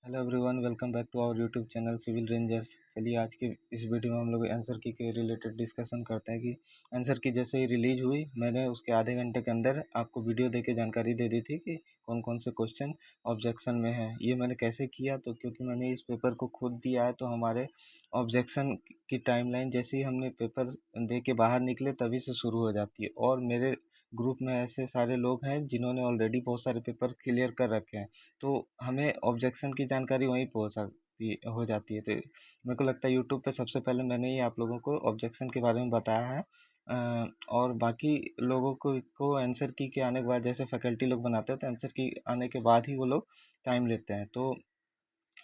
Hello everyone, welcome back to our YouTube channel Civil Rangers. चलिए आज की इस वीडियो में हम लोग आंसर की के रिलेटेड डिस्कशन करते हैं कि आंसर की जैसे ही रिलीज हुई मैंने उसके आधे घंटे के अंदर आपको वीडियो देके जानकारी दे दी थी कि कौन कौन से क्वेश्चन ऑब्जेक्शन में है। ये मैंने कैसे किया, तो क्योंकि मैंने इस पेपर को खुद दिया है तो हमारे ऑब्जेक्शन की टाइमलाइन जैसे ही हमने पेपर दे के बाहर निकले तभी से शुरू हो जाती है। और मेरे ग्रुप में ऐसे सारे लोग हैं जिन्होंने ऑलरेडी बहुत सारे पेपर क्लियर कर रखे हैं, तो हमें ऑब्जेक्शन की जानकारी वहीं पहुंच सकती हो जाती है। तो मेरे को लगता है यूट्यूब पे सबसे पहले मैंने ही आप लोगों को ऑब्जेक्शन के बारे में बताया है। और बाकी लोगों को आंसर की के आने के बाद, जैसे फैकल्टी लोग बनाते हैं तो आंसर की आने के बाद ही वो लोग टाइम लेते हैं। तो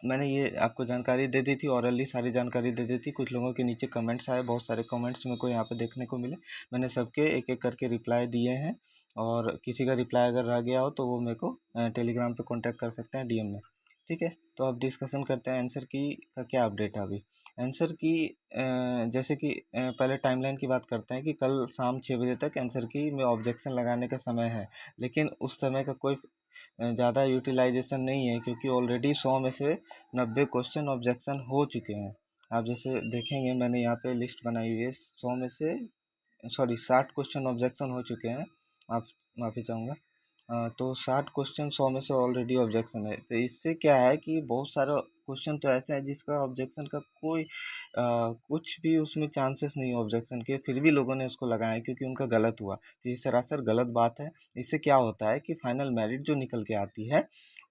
मैंने ये आपको जानकारी दे दी थी, ऑरली सारी जानकारी दे दी थी। कुछ लोगों के नीचे कमेंट्स आए, बहुत सारे कमेंट्स मेरे को यहाँ पे देखने को मिले। मैंने सबके एक एक करके रिप्लाई दिए हैं, और किसी का रिप्लाई अगर रह गया हो तो वो मेरे को टेलीग्राम पे कांटेक्ट कर सकते हैं डीएम में। ठीक है, तो अब डिस्कशन करते हैं आंसर की का क्या अपडेट है अभी। आंसर की जैसे कि पहले टाइमलाइन की बात करते हैं कि कल शाम 6 बजे तक आंसर की में ऑब्जेक्शन लगाने का समय है। लेकिन उस समय का कोई ज़्यादा यूटिलाइजेशन नहीं है, क्योंकि ऑलरेडी 100 में से 90 क्वेश्चन ऑब्जेक्शन हो चुके हैं। आप जैसे देखेंगे मैंने यहाँ पे लिस्ट बनाई हुई है, 100 में से सॉरी 60 क्वेश्चन ऑब्जेक्शन हो चुके हैं। आप माफ़ी चाहूँगा। तो 60 क्वेश्चन 100 में से ऑलरेडी ऑब्जेक्शन है। तो इससे क्या है कि बहुत सारा क्वेश्चन तो ऐसे हैं जिसका ऑब्जेक्शन का कोई कुछ भी उसमें चांसेस नहीं है ऑब्जेक्शन के, फिर भी लोगों ने उसको लगाया है क्योंकि उनका गलत हुआ। तो ये सरासर गलत बात है। इससे क्या होता है कि फाइनल मेरिट जो निकल के आती है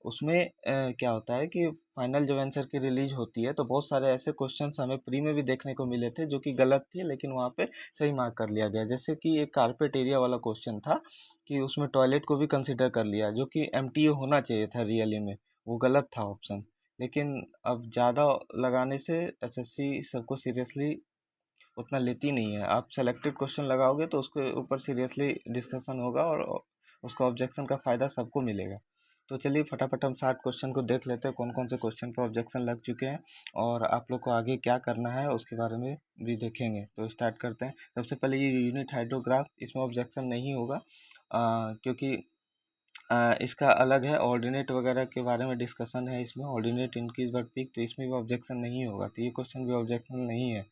उसमें क्या होता है कि फाइनल जब आंसर की रिलीज होती है तो बहुत सारे ऐसे क्वेश्चंस हमें प्री में भी देखने को मिले थे जो कि गलत थे, लेकिन वहाँ पे सही मार्क कर लिया गया। जैसे कि एक कारपेट एरिया वाला क्वेश्चन था कि उसमें टॉयलेट को भी कंसिडर कर लिया, जो कि एमटीए होना चाहिए था रियली में, वो गलत था ऑप्शन। लेकिन अब ज़्यादा लगाने से एसएससी सबको सीरियसली उतना लेती नहीं है। आप सेलेक्टेड क्वेश्चन लगाओगे तो उसके ऊपर सीरियसली डिस्कशन होगा और उसका ऑब्जेक्शन का फ़ायदा सबको मिलेगा। तो चलिए फटाफट हम 60 क्वेश्चन को देख लेते हैं, कौन कौन से क्वेश्चन पर ऑब्जेक्शन लग चुके हैं और आप लोग को आगे क्या करना है उसके बारे में भी देखेंगे। तो स्टार्ट करते हैं। सबसे पहले ये यूनिट हाइड्रोग्राफ, इसमें ऑब्जेक्शन नहीं होगा क्योंकि इसका अलग है। ऑर्डिनेट वगैरह के बारे में डिस्कशन है इसमें, ऑर्डिनेट इंक्रीज बट पीक, तो इसमें भी ऑब्जेक्शन नहीं होगा, तो ये क्वेश्चन भी ऑब्जेक्शन नहीं है।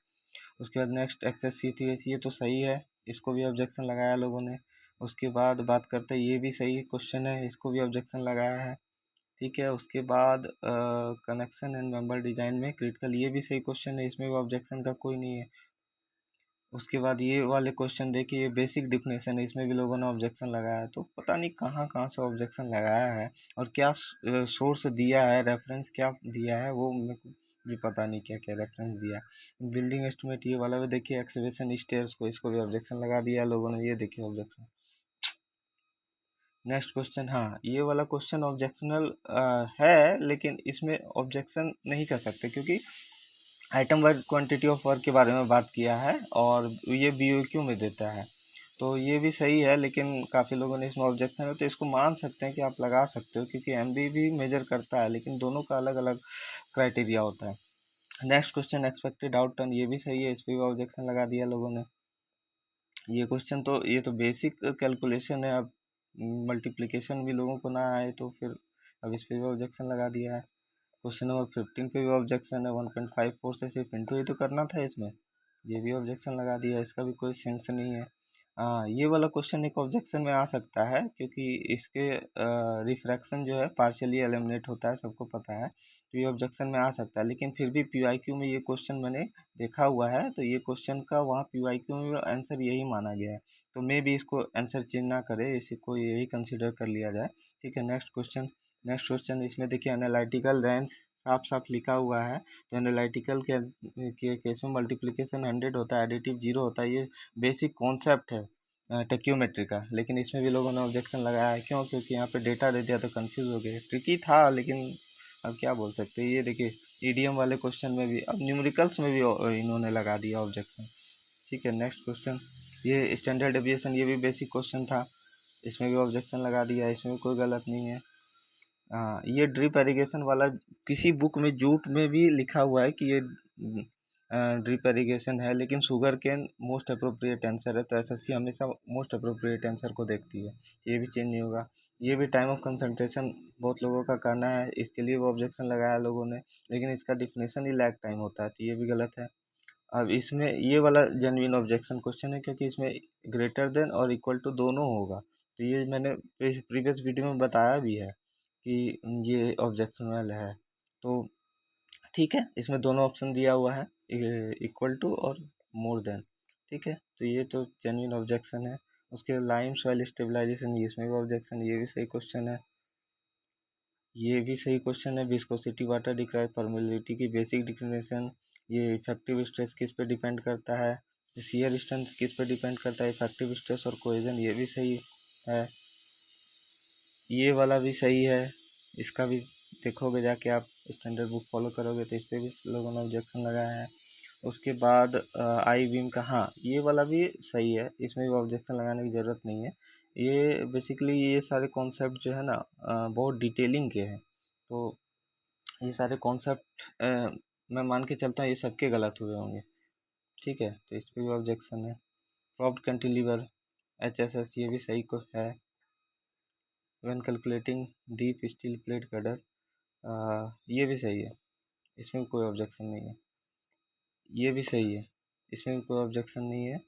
उसके बाद नेक्स्ट एक्सेस सी थी, ये तो सही है, इसको भी ऑब्जेक्शन लगाया लोगों ने। उसके बाद बात करते हैं, ये भी सही क्वेश्चन है, इसको भी ऑब्जेक्शन लगाया है। ठीक है, उसके बाद कनेक्शन एंड मेंबर डिजाइन में क्रिटिकल, ये भी सही क्वेश्चन है, इसमें भी ऑब्जेक्शन का कोई नहीं है। उसके बाद ये वाले क्वेश्चन देखिए, ये बेसिक डिफिनेशन है, इसमें भी लोगों ने ऑब्जेक्शन लगाया है। तो पता नहीं कहाँ कहाँ से ऑब्जेक्शन लगाया है और क्या सोर्स दिया है, रेफरेंस क्या दिया है, वो मेरे को भी पता नहीं क्या क्या रेफरेंस दिया है। बिल्डिंग एस्टिमेट ये वाला भी देखिए, एक्सकेवेशन स्टेयर्स को, इसको भी ऑब्जेक्शन लगा दिया है लोगों ने, ये देखिए ऑब्जेक्शन। नेक्स्ट क्वेश्चन, हाँ ये वाला क्वेश्चन ऑब्जेक्शनल है, लेकिन इसमें ऑब्जेक्शन नहीं कर सकते क्योंकि item wise quantity of work के बारे में बात किया है और ये बीओक्यू में देता है। तो ये भी सही है, लेकिन काफ़ी लोगों ने इसमें ऑब्जेक्शन है, तो इसको मान सकते हैं कि आप लगा सकते हो क्योंकि एमबी भी मेजर करता है, लेकिन दोनों का अलग अलग क्राइटेरिया होता है। नेक्स्ट क्वेश्चन, एक्सपेक्टेड आउटकम, ये भी सही है, इस पर भी ऑब्जेक्शन लगा दिया लोगों ने। ये तो बेसिक कैलकुलेशन है, अब मल्टीप्लिकेशन भी लोगों को ना आए तो फिर अब इस पे भी ऑब्जेक्शन लगा दिया है। क्वेश्चन नंबर 15 पे भी ऑब्जेक्शन है, 1.54 से सिर्फ इंटू ही तो करना था इसमें, ये भी ऑब्जेक्शन लगा दिया, इसका भी कोई सेंस नहीं है। हाँ ये वाला क्वेश्चन एक ऑब्जेक्शन में आ सकता है क्योंकि इसके रिफ्रैक्शन जो है पार्शियली एलिमिनेट होता है, सबको पता है, तो ये ऑब्जेक्शन में आ सकता है। लेकिन फिर भी पीवाईक्यू में ये क्वेश्चन मैंने देखा हुआ है, तो ये क्वेश्चन का वहाँ पीवाईक्यू में आंसर यही माना गया है, तो मे भी इसको आंसर चेंज ना करे, इसी को यही कंसिडर कर लिया जाए। ठीक है, नेक्स्ट क्वेश्चन। नेक्स्ट क्वेश्चन इसमें देखिए, एनालिटिकल रेंज साफ साफ लिखा हुआ है, तो एनालिटिकल के केस में मल्टीप्लिकेशन 100 होता है, एडिटिव 0 होता है, ये बेसिक कॉन्सेप्ट है टेक्योमेट्री का। लेकिन इसमें भी लोगों ने ऑब्जेक्शन लगाया है, क्यों? क्योंकि यहाँ पे डेटा दे दिया तो कंफ्यूज हो गए, ट्रिकी था, लेकिन अब क्या बोल सकते हैं। ये देखिए ईडीएम वाले क्वेश्चन में भी, अब न्यूमेरिकल्स में भी इन्होंने लगा दिया ऑब्जेक्शन। ठीक है, नेक्स्ट क्वेश्चन, ये स्टैंडर्ड डेविएशन, ये भी बेसिक क्वेश्चन था, इसमें भी ऑब्जेक्शन लगा दिया, इसमें भी कोई गलत नहीं है। हाँ ये ड्रिप एरिगेशन वाला, किसी बुक में जूट में भी लिखा हुआ है कि ये ड्रिप एरिगेशन है, लेकिन sugar cane most appropriate answer है, तो एसएससी हमेशा मोस्ट अप्रोप्रिएट आंसर को देखती है, ये भी चेंज नहीं होगा। ये भी टाइम ऑफ कंसंट्रेशन बहुत लोगों का कहना है, इसके लिए वो ऑब्जेक्शन लगाया लोगों ने, लेकिन इसका डिफिनेशन ही लैग टाइम होता है, तो ये भी गलत है। अब इसमें ये वाला जेन्युइन ऑब्जेक्शन क्वेश्चन है, क्योंकि इसमें ग्रेटर देन और इक्वल टू दोनों होगा, तो ये मैंने प्रीवियस वीडियो में बताया भी है कि ये ऑब्जेक्शनल है। तो ठीक है, इसमें दोनों ऑप्शन दिया हुआ है, इक्वल टू और मोर देन। ठीक है, तो ये तो जेन्युइन ऑब्जेक्शन है। उसके लाइम सॉइल स्टेबलाइजेशन, इसमें भी ऑब्जेक्शन, ये भी सही क्वेश्चन है। ये भी सही क्वेश्चन है। विस्कोसिटी वाटर डिक्राइव परमेबिलिटी की बेसिक डिफिनेशन। ये इफेक्टिव स्ट्रेस किस पे डिपेंड करता है, शियर स्ट्रेंथ किस पे डिपेंड करता है, इफेक्टिव स्ट्रेस और कोहेजन, ये भी सही है। ये वाला भी सही है, इसका भी देखोगे जाके, आप स्टैंडर्ड बुक फॉलो करोगे तो इस पे भी लोगों ने ऑब्जेक्शन लगाया है। उसके बाद आई बीम का, हाँ ये वाला भी सही है, इसमें भी ऑब्जेक्शन लगाने की ज़रूरत नहीं है। ये बेसिकली ये सारे कॉन्सेप्ट जो है ना बहुत डिटेलिंग के हैं, तो ये सारे कॉन्सेप्ट मैं मान के चलता हूँ ये सबके गलत हुए होंगे। ठीक है, तो इस पे भी ऑब्जेक्शन है। प्रॉप्ड कैंटिलीवर, HSS, ये भी सही को है। When calculating deep steel plate cutter, ये भी सही है, इसमें भी कोई ऑब्जेक्शन नहीं है। ये भी सही है, इसमें भी कोई ऑब्जेक्शन नहीं है।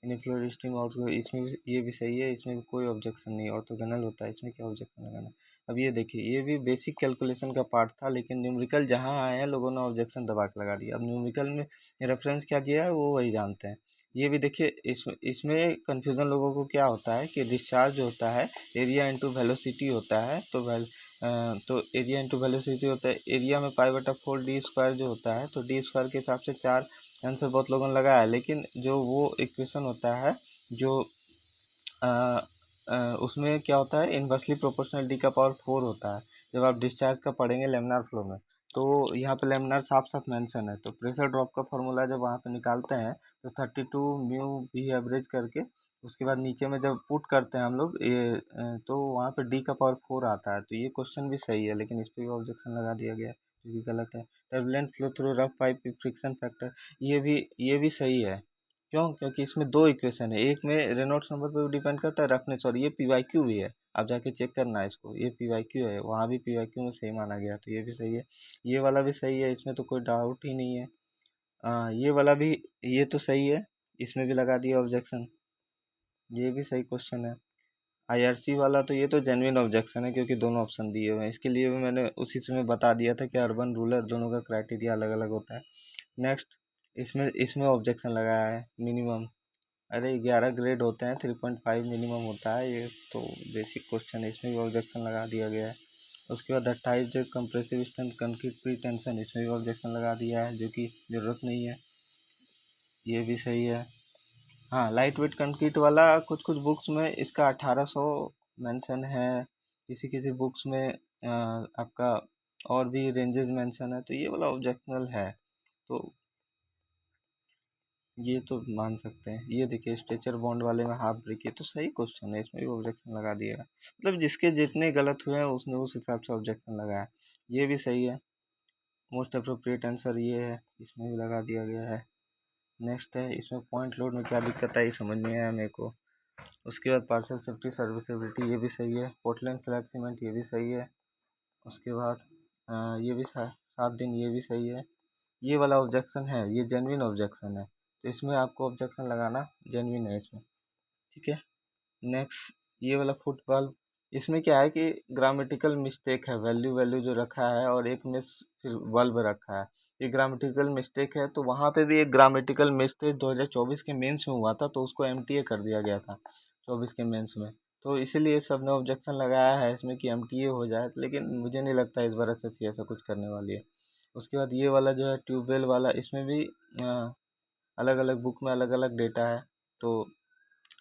इनफ्लो स्ट्रीम और इसमें भी, ये भी सही है, इसमें भी कोई ऑब्जेक्शन नहीं है। ऑर्थोगोनल होता है, इसमें क्या ऑब्जेक्शन लगाना। अब ये देखिए, ये भी बेसिक कैलकुलेशन का पार्ट था, लेकिन न्यूमेरिकल जहाँ आए हैं लोगों ने ऑब्जेक्शन दबा के लगा दिया। अब न्यूमेरिकल में रेफरेंस क्या दिया है वो वही जानते हैं। ये भी देखिए, इसमें कंफ्यूजन लोगों को क्या होता है कि डिस्चार्ज जो होता है एरिया इंटू वेलोसिटी होता है, तो एरिया इंटू वेलोसिटी होता है, एरिया में पाई/4 डी स्क्वायर जो होता है, तो डी स्क्वायर के हिसाब से 4 आंसर बहुत लोगों ने लगाया है। लेकिन जो वो इक्वेशन होता है जो अ, उसमें क्या होता है, इन्वर्सली प्रोपोर्शनल डी का पावर 4 होता है। जब आप डिस्चार्ज का पढ़ेंगे लेमिनार फ्लो में, तो यहाँ पे लेमिनार साफ साफ मेंशन है, तो प्रेशर ड्रॉप का फॉर्मूला जब वहाँ पे निकालते हैं तो 32 म्यू भी एवरेज करके, उसके बाद नीचे में जब पुट करते हैं हम लोग ये तो वहाँ पे डी का पावर 4 आता है। तो ये क्वेश्चन भी सही है, लेकिन इस पे भी ऑब्जेक्शन लगा दिया गया है, जो कि गलत है। Turbulent flow through rough pipe friction factor, ये भी सही है। क्यों? क्योंकि इसमें दो इक्वेशन है, एक में रेनॉल्ड्स नंबर पे भी डिपेंड करता है रफनेस, और ये PYQ भी है, आप जाके चेक करना है इसको, ये PYQ है, वहाँ भी PYQ में सही माना गया, तो ये भी सही है। ये वाला भी सही है, इसमें तो कोई डाउट ही नहीं है। ये वाला भी, ये तो सही है, इसमें भी लगा दिया ऑब्जेक्शन, ये भी सही क्वेश्चन है। IRC वाला तो ये तो जेन्युइन ऑब्जेक्शन है, क्योंकि दोनों ऑप्शन दिए हुए हैं, इसके लिए भी मैंने उसी समय बता दिया था कि अर्बन रूरल दोनों का क्राइटेरिया अलग अलग होता है। नेक्स्ट, इसमें इसमें ऑब्जेक्शन लगाया है मिनिमम। अरे 11 ग्रेड होते हैं, 3.5 मिनिमम होता है, ये तो बेसिक क्वेश्चन है, इसमें भी ऑब्जेक्शन लगा दिया गया है। उसके बाद 28 जो compressive strength concrete pre tension, इसमें भी ऑब्जेक्शन लगा दिया है, जो कि ज़रूरत नहीं है, ये भी सही है। हाँ, लाइट वेट कंक्रीट वाला कुछ कुछ बुक्स में इसका 1800 मेंशन है, किसी किसी बुक्स में आपका और भी रेंजेस मेंशन है, तो ये वाला ऑब्जेक्शनल है, तो ये तो मान सकते हैं। ये देखिए, स्ट्रेचर बॉन्ड वाले में हाफ ब्रेक, ये तो सही क्वेश्चन है, इसमें भी ऑब्जेक्शन लगा दिएगा, मतलब जिसके जितने गलत हुए हैं उसने उस हिसाब से ऑब्जेक्शन लगाया। ये भी सही है, मोस्ट अप्रोप्रिएट आंसर ये है, इसमें भी लगा दिया गया है। नेक्स्ट है, इसमें पॉइंट लोड में क्या दिक्कत आई समझ नहीं आया मेरे को। उसके बाद पार्सल सेफ्टी सर्विसेबिलिटी, ये भी सही है। पोर्टलैंड स्लैग सीमेंट, ये भी सही है। उसके बाद ये भी 7 दिन, ये भी सही है। ये वाला ऑब्जेक्शन है, ये जेन्युइन ऑब्जेक्शन है, तो इसमें आपको ऑब्जेक्शन लगाना जेन्युइन है इसमें। ठीक है, नेक्स्ट, ये वाला फुटबॉल, इसमें क्या है कि ग्रामेटिकल मिस्टेक है, वैल्यू वैल्यू जो रखा है और एक में फिर बल्ब रखा है, ये ग्रामेटिकल मिस्टेक है। तो वहाँ पे भी एक ग्रामेटिकल मिस्टेक 2024 के मेंस में हुआ था, तो उसको MTA कर दिया गया था 24 के मेंस में, तो इसीलिए सब ने ऑब्जेक्शन लगाया है इसमें कि MTA हो जाए, लेकिन मुझे नहीं लगता इस बार SSC ऐसा कुछ करने वाली है। उसके बाद ये वाला जो है ट्यूबवेल वाला, इसमें भी अलग अलग बुक में अलग अलग डेटा है, तो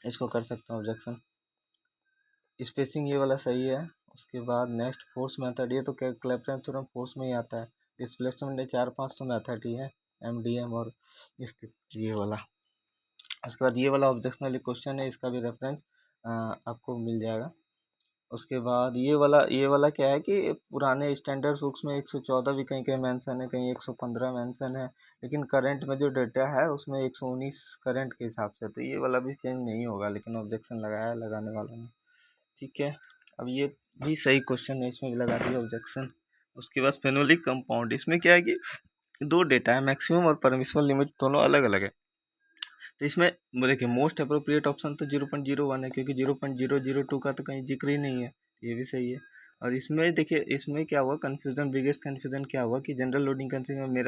इसको कर सकते हैं ऑब्जेक्शन। स्पेसिंग ये वाला सही है। उसके बाद नेक्स्ट, फोर्स मेथड, ये तो क्लैपेरॉन थ्योरम फोर्स में ही आता है। डिस्प्लेसमेंट 4-5 तो मेथड ही है, MDM और ये वाला। उसके बाद ये वाला ऑब्जेक्शनल क्वेश्चन है, इसका भी रेफरेंस आपको मिल जाएगा। उसके बाद ये वाला क्या है कि पुराने स्टैंडर्ड बुक्स में 114 भी कहीं कहीं मेंशन है, कहीं 115 मेंशन है, लेकिन करंट में जो डेटा है उसमें 119 करंट के हिसाब से, तो ये वाला भी चेंज नहीं होगा, लेकिन ऑब्जेक्शन लगाया है लगाने वालों ने। ठीक है, अब ये भी सही क्वेश्चन है, इसमें भी लगा दिया ऑब्जेक्शन। उसके बाद फेनोलिक कंपाउंड, इसमें क्या है कि दो डेटा है, मैक्सिमम और परमिसिबल लिमिट दोनों अलग अलग है। तो इसमें देखिए मोस्ट अप्रोप्रिएट ऑप्शन तो 0.01 है, क्योंकि 0.002 का तो कहीं जिक्र ही नहीं है, ये भी सही है। और इसमें देखिए इसमें क्या हुआ कन्फ्यूजन, बिगेस्ट कन्फ्यूजन क्या हुआ कि जनरल लोडिंग कंसिडर में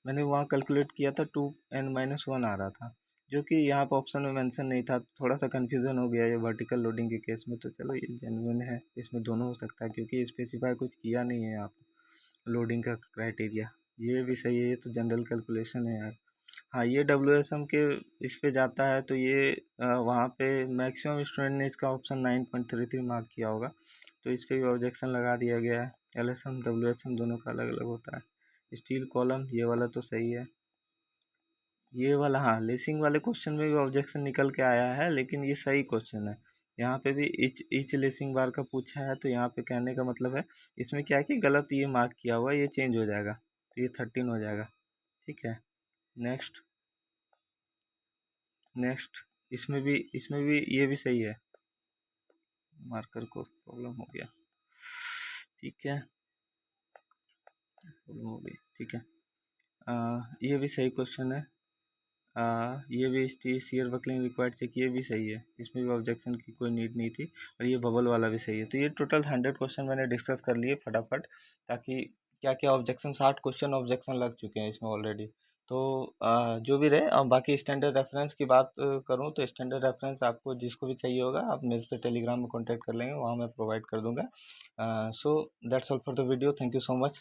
मैंने वहाँ कैलकुलेट किया था 2n-1 आ रहा था, जो कि यहाँ पर ऑप्शन में मेंशन नहीं था। थोड़ा सा कन्फ्यूजन हो गया ये वर्टिकल लोडिंग के केस में। तो चलो ये जेन्युइन है, इसमें दोनों हो सकता है, क्योंकि स्पेसिफाई कुछ किया नहीं है यहाँ पर लोडिंग का क्राइटेरिया। ये भी सही है, ये तो जनरल कैलकुलेशन है यार। हाँ, ये WSM के इस पे जाता है, तो ये वहाँ पे मैक्सिमम स्टूडेंट ने इसका ऑप्शन 9.33 मार्क किया होगा, तो इस पे भी ऑब्जेक्शन लगा दिया गया है। LSM WSM दोनों का अलग अलग होता है। स्टील कॉलम ये वाला तो सही है। ये वाला हाँ, लेसिंग वाले क्वेश्चन में भी ऑब्जेक्शन निकल के आया है, लेकिन ये सही क्वेश्चन है। यहाँ पे भी इच लेसिंग बार का पूछा है, तो यहाँ पे कहने का मतलब है इसमें क्या है कि गलत ये मार्क किया हुआ है, ये चेंज हो जाएगा, तो ये 13 हो जाएगा। ठीक है, नेक्स्ट। नेक्स्ट, इसमें भी ये भी सही है, मार्कर को प्रॉब्लम हो गया। ठीक है, प्रॉब्लम हो गई। ठीक है, ये भी सही क्वेश्चन है। ये भी शेयर बकलिंग रिक्वायर्ड चेक, ये भी सही है, इसमें भी ऑब्जेक्शन की कोई नीड नहीं थी। और ये बबल वाला भी सही है। तो ये टोटल 100 क्वेश्चन मैंने डिस्कस कर लिए फटाफट, ताकि क्या क्या ऑब्जेक्शन, 60 क्वेश्चन ऑब्जेक्शन लग चुके हैं इसमें ऑलरेडी। तो जो भी रहे, बाकी स्टैंडर्ड रेफरेंस की बात करूँ तो स्टैंडर्ड रेफरेंस आपको जिसको भी चाहिए होगा आप मेरे से टेलीग्राम में कॉन्टैक्ट कर लेंगे, वहाँ मैं प्रोवाइड कर दूंगा। So that's all for the video, thank you so much.